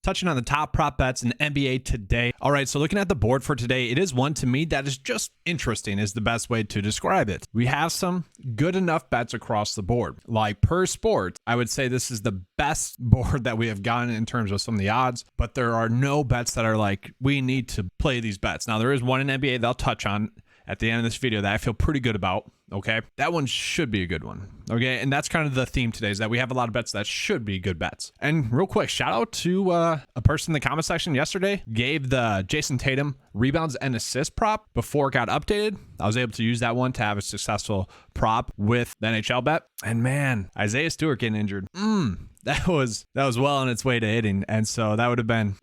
touching on the top prop bets in the NBA today. All right, so looking at the board for today, it is one to me that is just interesting is the best way to describe it. We have some good enough bets across the board. Like per sport, I would say this is the best board that we have gotten in terms of some of the odds, but there are no bets that are like, we need to play these bets. Now, there is one in NBA that I'll touch on at the end of this video that I feel pretty good about. Okay, that one should be a good one. Okay, and that's kind of the theme today, is that we have a lot of bets that should be good bets. And real quick, shout out to a person in the comment section yesterday gave the Jason Tatum rebounds and assist prop before it got updated. I was able to use that one to have a successful prop with the NHL bet. And man, Isaiah Stewart getting injured. That was well on its way to hitting. And so that would have been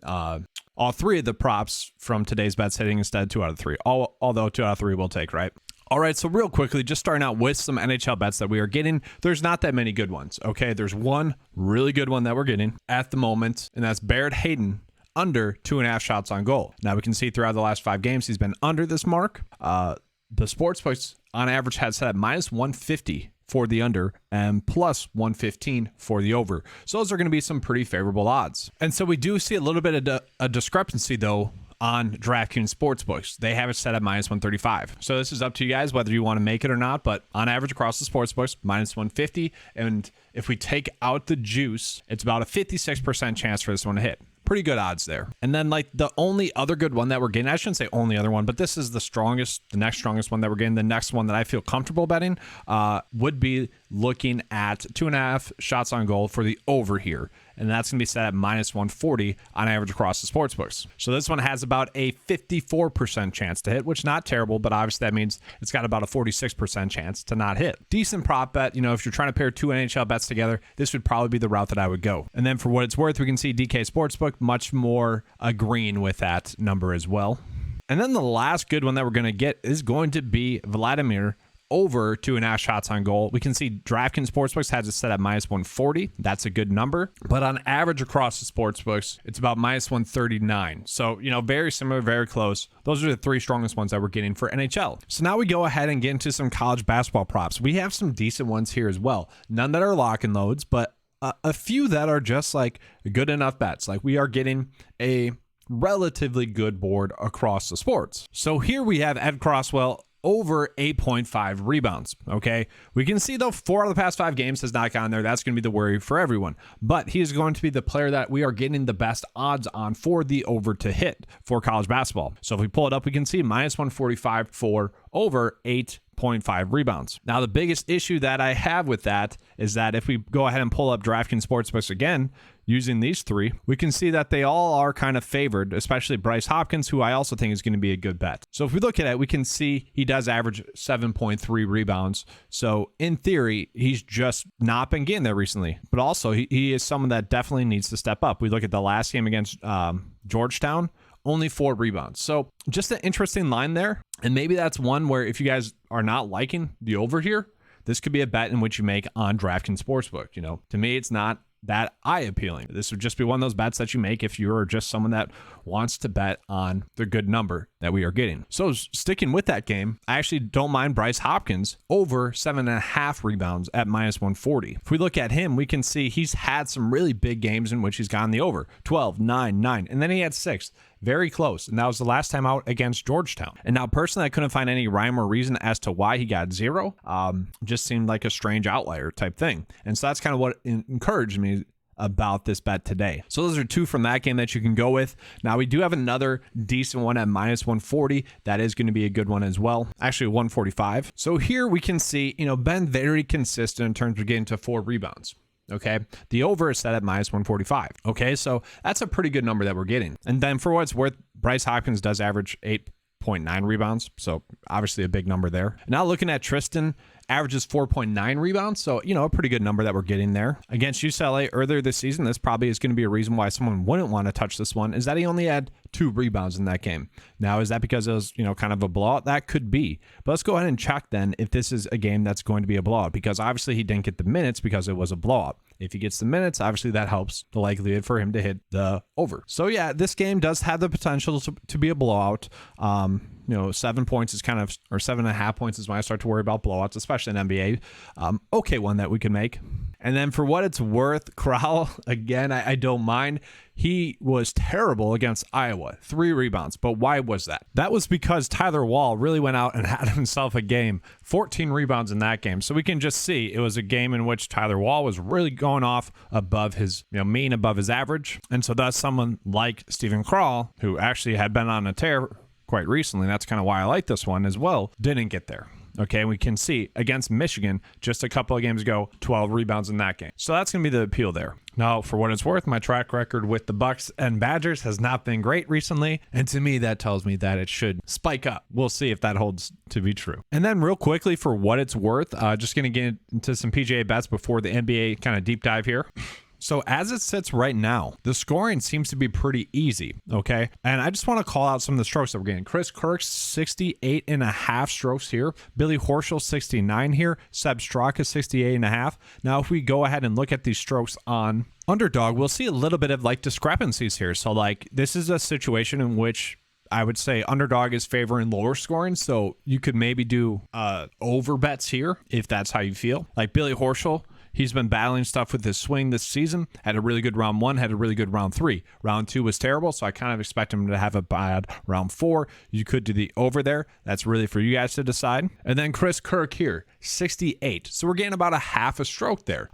all three of the props from today's bets hitting instead of 2 out of 3. Although 2 out of 3 will take, right? All right, so real quickly, just starting out with some NHL bets that we are getting. There's not that many good ones, okay? There's one really good one that we're getting at the moment, and that's Barrett Hayton under 2.5 shots on goal. Now, we can see throughout the last 5 games, he's been under this mark. The sportsbooks, on average, had set at minus 150 for the under and plus 115 for the over. So those are going to be some pretty favorable odds. And so we do see a little bit of a discrepancy, though, on DraftKings Sportsbooks. They have it set at minus 135. So this is up to you guys whether you want to make it or not, but on average across the sportsbooks, minus 150. And if we take out the juice, it's about a 56% chance for this one to hit. Pretty good odds there. And then like the only other good one that we're getting, I shouldn't say only other one, but this is the next strongest one that we're getting. The next one that I feel comfortable betting would be looking at 2.5 shots on goal for the over here. And that's going to be set at minus 140 on average across the sportsbooks. So this one has about a 54% chance to hit, which is not terrible, but obviously that means it's got about a 46% chance to not hit. Decent prop bet. You know, if you're trying to pair 2 NHL bets together, this would probably be the route that I would go. And then for what it's worth, we can see DK Sportsbook much more agreeing with that number as well. And then the last good one that we're going to get is going to be Vladimir over 2.5 shots on goal. We can see DraftKings Sportsbooks has it set at minus 140. That's a good number. But on average across the sportsbooks, it's about minus 139. So, you know, very similar, very close. Those are the 3 strongest ones that we're getting for NHL. So now we go ahead and get into some college basketball props. We have some decent ones here as well. None that are lock and loads, but a few that are just like good enough bets. Like we are getting a relatively good board across the sports. So here we have Ed Crosswell over 8.5 rebounds. Okay. We can see though 4 out of the past 5 games has not gotten there. That's going to be the worry for everyone, but he is going to be the player that we are getting the best odds on for the over to hit for college basketball. So if we pull it up, we can see minus 145 for over 8.5 rebounds. Now, the biggest issue that I have with that is that if we go ahead and pull up DraftKings Sportsbooks again, using these 3, we can see that they all are kind of favored, especially Bryce Hopkins, who I also think is going to be a good bet. So if we look at it, we can see he does average 7.3 rebounds. So in theory, he's just not been getting there recently, but also he is someone that definitely needs to step up. We look at the last game against Georgetown, only 4 rebounds. So just an interesting line there. And maybe that's one where if you guys are not liking the over here, this could be a bet in which you make on DraftKings Sportsbook. You know, to me, it's not that eye appealing. This would just be one of those bets that you make if you're just someone that wants to bet on the good number that we are getting. So sticking with that game, I actually don't mind Bryce Hopkins over 7.5 rebounds at minus 140. If we look at him, we can see he's had some really big games in which he's gotten the over 12, 9, 9, and then he had 6. Very close. And that was the last time out against Georgetown. And now personally, I couldn't find any rhyme or reason as to why he got 0. Just seemed like a strange outlier type thing. And so that's kind of what encouraged me about this bet today. So those are 2 from that game that you can go with. Now we do have another decent one at minus 140. That is going to be a good one as well. Actually 145. So here we can see, you know, been very consistent in terms of getting to 4 rebounds. Okay. The over is set at minus 145. Okay. So that's a pretty good number that we're getting. And then for what it's worth, Bryce Hopkins does average 8.9 rebounds. So obviously a big number there. Now looking at Tristan, averages 4.9 rebounds. So, you know, a pretty good number that we're getting there. Against UCLA earlier this season, this probably is going to be a reason why someone wouldn't want to touch this one, is that he only had 2 rebounds in that game. Now, is that because it was, you know, kind of a blowout? That could be. But let's go ahead and check then if this is a game that's going to be a blowout, because obviously he didn't get the minutes because it was a blowout. If he gets the minutes, obviously that helps the likelihood for him to hit the over. So yeah, this game does have the potential to be a blowout. You know, 7 points is kind of, or 7.5 points is when I start to worry about blowouts, especially in NBA. Okay, one that we can make. And then for what it's worth, Crowell, again, I don't mind. He was terrible against Iowa, 3 rebounds. But why was that? That was because Tyler Wall really went out and had himself a game, 14 rebounds in that game. So we can just see it was a game in which Tyler Wall was really going off above his mean, above his average. And so thus someone like Stephen Crowell, who actually had been on a tear quite recently, that's kind of why I like this one as well, didn't get there. Okay, we can see against Michigan just a couple of games ago, 12 rebounds in that game. So that's going to be the appeal there. Now, for what it's worth, my track record with the Bucks and Badgers has not been great recently, and to me, that tells me that it should spike up. We'll see if that holds to be true. And then real quickly, for what it's worth, just going to get into some PGA bets before the NBA kind of deep dive here. So as it sits right now, the scoring seems to be pretty easy, okay? And I just want to call out some of the strokes that we're getting. Chris Kirk's 68.5 strokes here. Billy Horschel, 69 here. Seb Straka, 68.5. Now, if we go ahead and look at these strokes on Underdog, we'll see a little bit of like discrepancies here. So like this is a situation in which I would say Underdog is favoring lower scoring, so you could maybe do over bets here if that's how you feel. Like Billy Horschel, he's been battling stuff with his swing this season. Had a really good round 1, had a really good round 3. Round 2 was terrible, so I kind of expect him to have a bad round 4. You could do the over there. That's really for you guys to decide. And then Chris Kirk here, 68. So we're getting about a half a stroke there.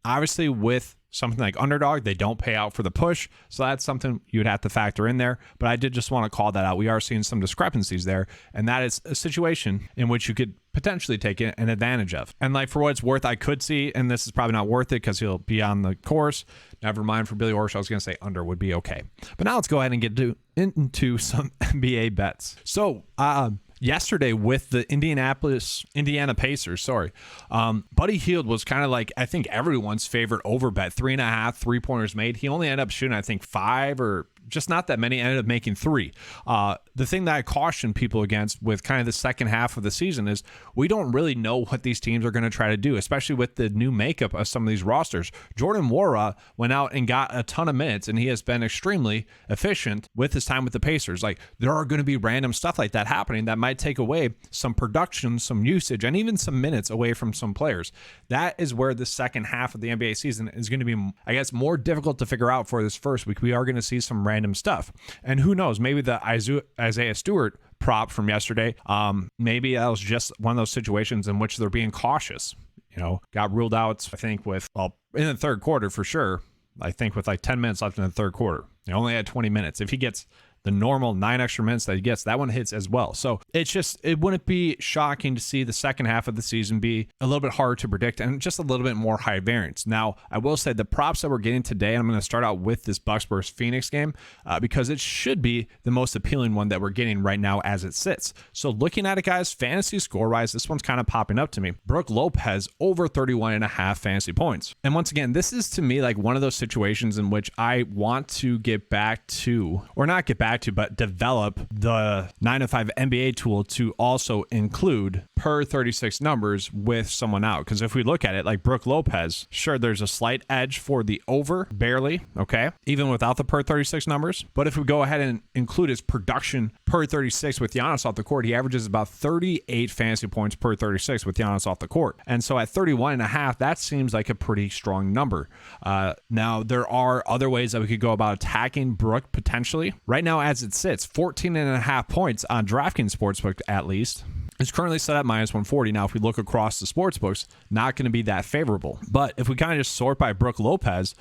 Obviously with something like Underdog, they don't pay out for the push, so that's something you would have to factor in there. But I did just want to call that out. We are seeing some discrepancies there, and that is a situation in which you could potentially take an advantage of. And like for what it's worth, I could see, and this is probably not worth it because he'll be on the course. Never mind for Billy Horschel. I was going to say under would be okay. But now let's go ahead and get into some NBA bets. So, yesterday with the Indiana Pacers, Buddy Hield was kind of like, I think everyone's favorite over bet, 3.5 3-pointers made. He only ended up shooting, I think 5 or just not that many, ended up making 3. The thing that I caution people against with kind of the second half of the season is we don't really know what these teams are going to try to do, especially with the new makeup of some of these rosters. Jordan Nwora went out and got a ton of minutes, and he has been extremely efficient with his time with the Pacers. Like, there are going to be random stuff like that happening that might take away some production, some usage, and even some minutes away from some players. That is where the second half of the NBA season is going to be, I guess, more difficult to figure out for this first week. We are going to see some random stuff. And who knows, maybe the Isaiah Stewart prop from yesterday, maybe that was just one of those situations in which they're being cautious. Got ruled out, I think, in the third quarter for sure. I think with like 10 minutes left in the third quarter. He only had 20 minutes. If he gets the normal 9 extra minutes that he gets, that one hits as well. So it wouldn't be shocking to see the second half of the season be a little bit harder to predict and just a little bit more high variance. Now, I will say the props that we're getting today, and I'm going to start out with this Bucks versus Phoenix game because it should be the most appealing one that we're getting right now as it sits. So looking at it, guys, fantasy score-wise, this one's kind of popping up to me. Brook Lopez over 31.5 fantasy points. And once again, this is to me like one of those situations in which I want to get back to, or not get back to, but develop the 9to5 NBA tool to also include per 36 numbers with someone out. Because if we look at it, like Brook Lopez, sure, there's a slight edge for the over, barely, okay, even without the per 36 numbers. But if we go ahead and include his production per 36 with Giannis off the court, he averages about 38 fantasy points per 36 with Giannis off the court. And so at 31.5, that seems like a pretty strong number. Now, there are other ways that we could go about attacking Brook potentially. Right now, as it sits, 14.5 points on DraftKings Sportsbook at least. It's currently set at minus 140. Now, if we look across the sports books, not going to be that favorable. But if we kind of just sort by Brook Lopez,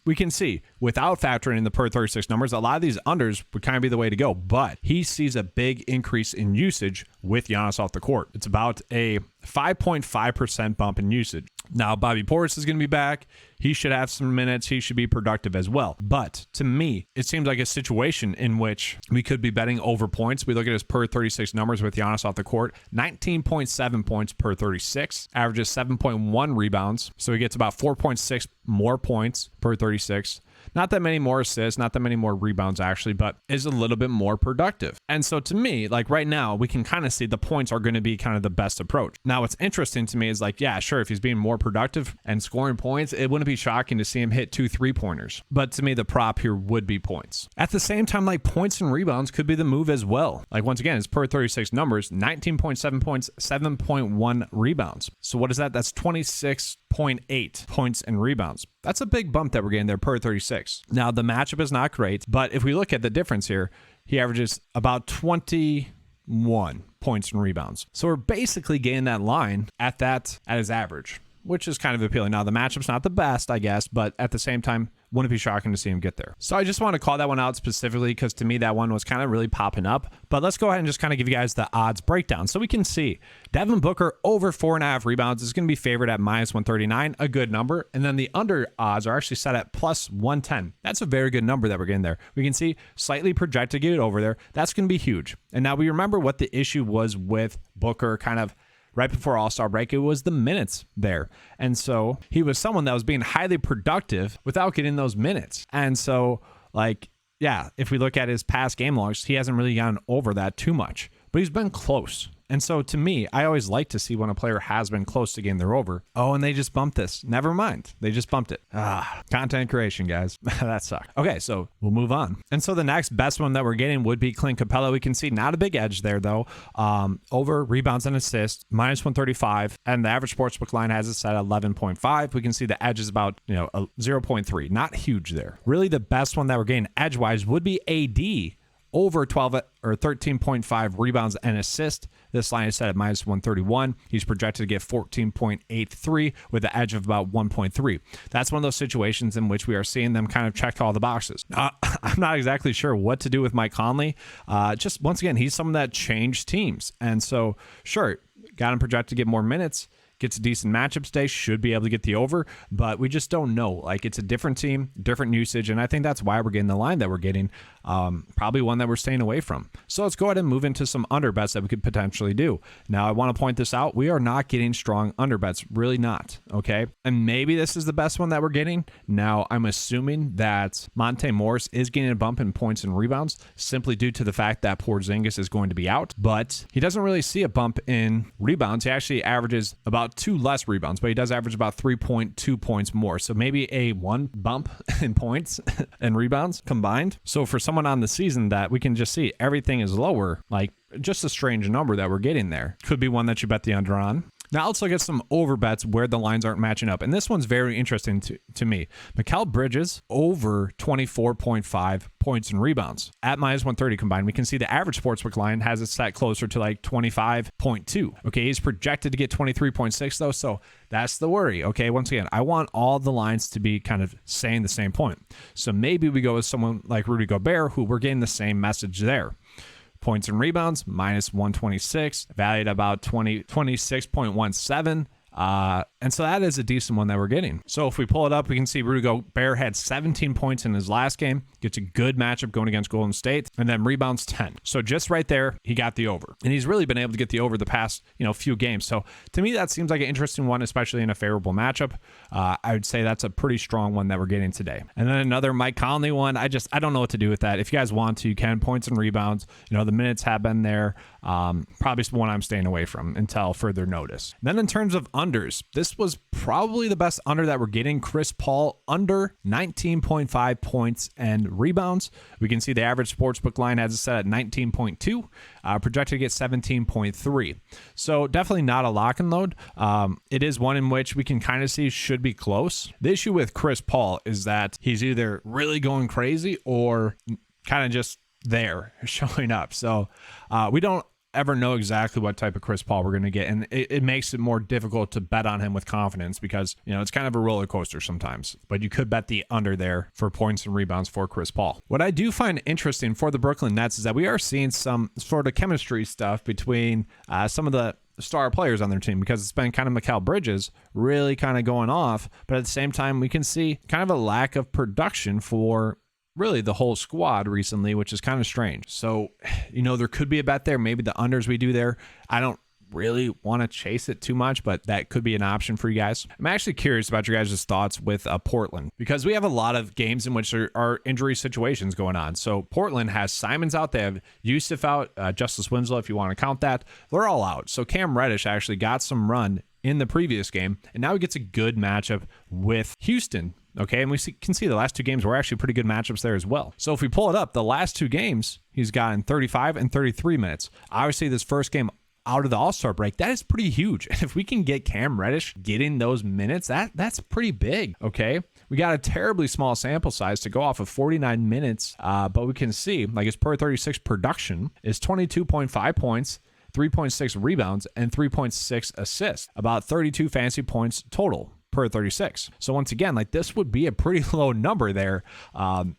we can see without factoring in the per 36 numbers, a lot of these unders would kind of be the way to go. But he sees a big increase in usage with Giannis off the court. It's about a 5.5% bump in usage. Now, Bobby Portis is going to be back. He should have some minutes. He should be productive as well. But to me, it seems like a situation in which we could be betting over points. We look at his per 36 numbers with Giannis off the court, 19.7 points per 36, averages 7.1 rebounds. So he gets about 4.6 more points per 36. Not that many more assists, not that many more rebounds actually, but is a little bit more productive. And so to me, like right now, we can kind of see the points are going to be kind of the best approach. Now, what's interesting to me is like, yeah, sure, if he's being more productive and scoring points, it wouldn't be shocking to see him hit 2 3-pointers. But to me, the prop here would be points. At the same time, like points and rebounds could be the move as well. Like once again, it's per 36 numbers, 19.7 points, 7.1 rebounds. So what is that? That's 26.8 points and rebounds. That's a big bump that we're getting there per 36. Now, the matchup is not great, but if we look at the difference here, he averages about 21 points and rebounds. So we're basically getting that line at his average, which is kind of appealing. Now, the matchup's not the best, I guess, but at the same time, wouldn't be shocking to see him get there. So I just want to call that one out specifically because to me, that one was kind of really popping up. But let's go ahead and just kind of give you guys the odds breakdown. So we can see Devin Booker over 4.5 rebounds is going to be favored at -139, a good number. And then the under odds are actually set at +110. That's a very good number that we're getting there. We can see slightly projected to get it over there. That's going to be huge. And now we remember what the issue was with Booker kind of right before All-Star break. It was the minutes there. And so he was someone that was being highly productive without getting those minutes. And so, like, yeah, if we look at his past game logs, he hasn't really gotten over that too much, but he's been close. And so to me, I always like to see when a player has been close to getting their over. Oh, and they just bumped this. Never mind. They just bumped it. Content creation, guys. That sucked. Okay, so we'll move on. And so the next best one that we're getting would be Clint Capella. We can see not a big edge there, though. Over rebounds and assists, -135. And the average sportsbook line has it set at 11.5. We can see the edge is about, 0.3. Not huge there. Really, the best one that we're getting edge-wise would be AD. Over 12 or 13.5 rebounds and assists. This line is set at -131. He's projected to get 14.83 with an edge of about 1.3. That's one of those situations in which we are seeing them kind of check all the boxes. I'm not exactly sure what to do with Mike Conley. Just once again, he's someone that changed teams. And so, sure, got him projected to get more minutes. Gets a decent matchup today, should be able to get the over, but we just don't know. Like, it's a different team, different usage, and I think that's why we're getting the line that we're getting. Probably one that we're staying away from. So let's go ahead and move into some under bets that we could potentially do. Now, I want to point this out. We are not getting strong under bets, really not, okay? And maybe this is the best one that we're getting. Now, I'm assuming that Monte Morris is getting a bump in points and rebounds simply due to the fact that Porzingis is going to be out, but he doesn't really see a bump in rebounds. He actually averages about 2 less rebounds, but he does average about 3.2 points more. So maybe a 1 bump in points and rebounds combined. So for someone on the season that we can just see everything is lower, like just a strange number that we're getting there. Could be one that you bet the under on. Now let's look at some over bets where the lines aren't matching up. And this one's very interesting to me. Mikal Bridges over 24.5 points and rebounds at -130 combined. We can see the average sportsbook line has it set closer to like 25.2. Okay, he's projected to get 23.6 though. So that's the worry. Okay, once again, I want all the lines to be kind of saying the same point. So maybe we go with someone like Rudy Gobert, who we're getting the same message there. Points and rebounds, -126, valued about 26.17. And so that is a decent one that we're getting. So if we pull it up, we can see Rudy Gobert had 17 points in his last game, gets a good matchup going against Golden State, and then rebounds 10. So just right there, he got the over. And he's really been able to get the over the past, few games. So to me, that seems like an interesting one, especially in a favorable matchup. I would say that's a pretty strong one that we're getting today. And then another Mike Conley one. I don't know what to do with that. If you guys want to, you can. Points and rebounds. The minutes have been there. Probably one I'm staying away from until further notice. Then in terms of unders, this was probably the best under that we're getting. Chris Paul under 19.5 points and rebounds. We can see the average sportsbook line has it set at 19.2, projected to get 17.3. So definitely not a lock and load. It is one in which we can kind of see should be close. The issue with Chris Paul is that he's either really going crazy or kind of just there showing up. So we don't ever know exactly what type of Chris Paul we're going to get, and it makes it more difficult to bet on him with confidence because it's kind of a roller coaster sometimes. But you could bet the under there for points and rebounds for Chris Paul. What I do find interesting for the Brooklyn Nets is that we are seeing some sort of chemistry stuff between some of the star players on their team, because it's been kind of Mikal Bridges really kind of going off, but at the same time we can see kind of a lack of production for really the whole squad recently, which is kind of strange. So, there could be a bet there. Maybe the unders we do there. I don't really want to chase it too much, but that could be an option for you guys. I'm actually curious about your guys' thoughts with Portland, because we have a lot of games in which there are injury situations going on. So Portland has Simons out, they have Yusuf out, Justice Winslow, if you want to count that. They're all out. So Cam Reddish actually got some run in the previous game, and now he gets a good matchup with Houston. Okay, and can see the last two games were actually pretty good matchups there as well. So if we pull it up, the last two games, he's gotten 35 and 33 minutes. Obviously, this first game out of the All-Star break, that is pretty huge. And if we can get Cam Reddish getting those minutes, that's pretty big, okay? We got a terribly small sample size to go off of 49 minutes, but we can see, like, his per 36 production is 22.5 points, 3.6 rebounds, and 3.6 assists, about 32 fantasy points total per 36. So once again, like, this would be a pretty low number there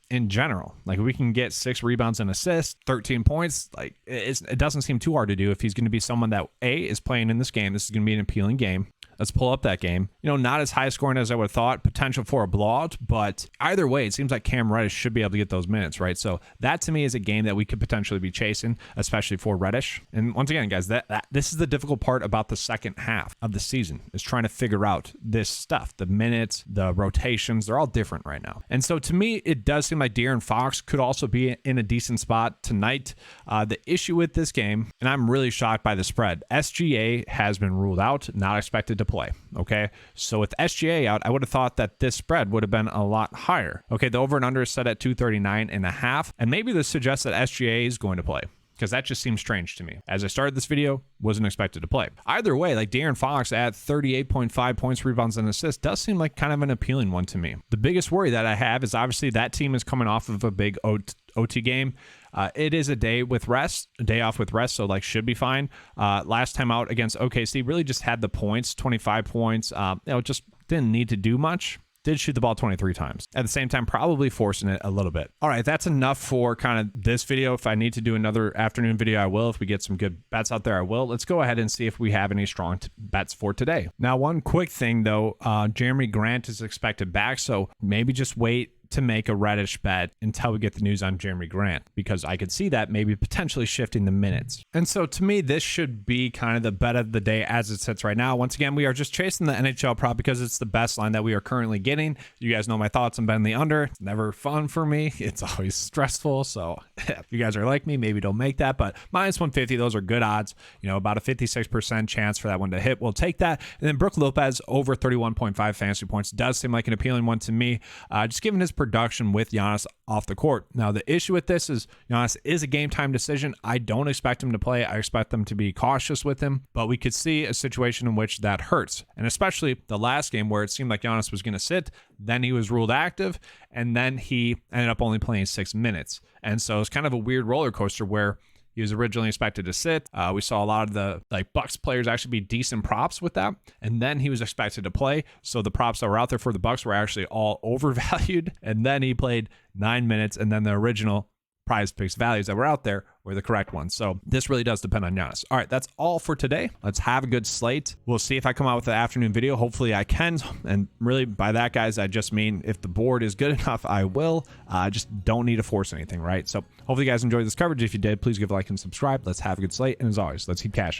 in general. Like, we can get 6 rebounds and assists, 13 points. Like, it doesn't seem too hard to do if he's going to be someone that is playing in this game. This is going to be an appealing game. Let's pull up that game. You know, not as high scoring as I would have thought, potential for a blowout, but either way, it seems like Cam Reddish should be able to get those minutes, right? So that to me is a game that we could potentially be chasing, especially for Reddish. And once again, guys, this is the difficult part about the second half of the season, is trying to figure out this stuff. The minutes, the rotations, they're all different right now. And so to me, it does seem like De'Aaron Fox could also be in a decent spot tonight. The issue with this game, and I'm really shocked by the spread, SGA has been ruled out, not expected to play. Okay, so with SGA out, I would have thought that this spread would have been a lot higher. Okay, the over and under is set at 239.5, and maybe this suggests that SGA is going to play, because that just seems strange to me. As I started this video, wasn't expected to play. Either way, like, De'Aaron Fox at 38.5 points, rebounds, and assists does seem like kind of an appealing one to me. The biggest worry that I have is obviously that team is coming off of a big OT game. It is a day off with rest, so like should be fine. Last time out against OKC, really just had the points, 25 points. Just didn't need to do much. Did shoot the ball 23 times. At the same time, probably forcing it a little bit. All right, that's enough for kind of this video. If I need to do another afternoon video, I will. If we get some good bets out there, I will. Let's go ahead and see if we have any strong bets for today. Now, one quick thing though, Jeremy Grant is expected back, so maybe just wait to make a Reddish bet until we get the news on Jeremy Grant, because I could see that maybe potentially shifting the minutes. And so to me, this should be kind of the bet of the day as it sits right now. Once again, we are just chasing the NHL prop because it's the best line that we are currently getting. You guys know my thoughts on betting the under. It's never fun for me. It's always stressful. So if you guys are like me, maybe don't make that, but minus 150, those are good odds. You know, about a 56% chance for that one to hit. We'll take that. And then Brook Lopez over 31.5 fantasy points does seem like an appealing one to me. Just given his production with Giannis off the court. Now, the issue with this is Giannis is a game time decision. I don't expect him to play. I expect them to be cautious with him, but we could see a situation in which that hurts. And especially the last game where it seemed like Giannis was going to sit, then he was ruled active, and then he ended up only playing 6 minutes. And so it's kind of a weird roller coaster where he was originally expected to sit. We saw a lot of the Bucks players actually be decent props with that. And then he was expected to play. So the props that were out there for the Bucks were actually all overvalued. And then he played 9 minutes. And then the original PrizePicks values that were out there were the correct ones. So this really does depend on Giannis. All right, that's all for today. Let's have a good slate. We'll see if I come out with an afternoon video. Hopefully I can. And really by that, guys, I just mean if the board is good enough, I will. Just don't need to force anything, right? So hopefully you guys enjoyed this coverage. If you did, please give a like and subscribe. Let's have a good slate. And as always, let's keep cashing.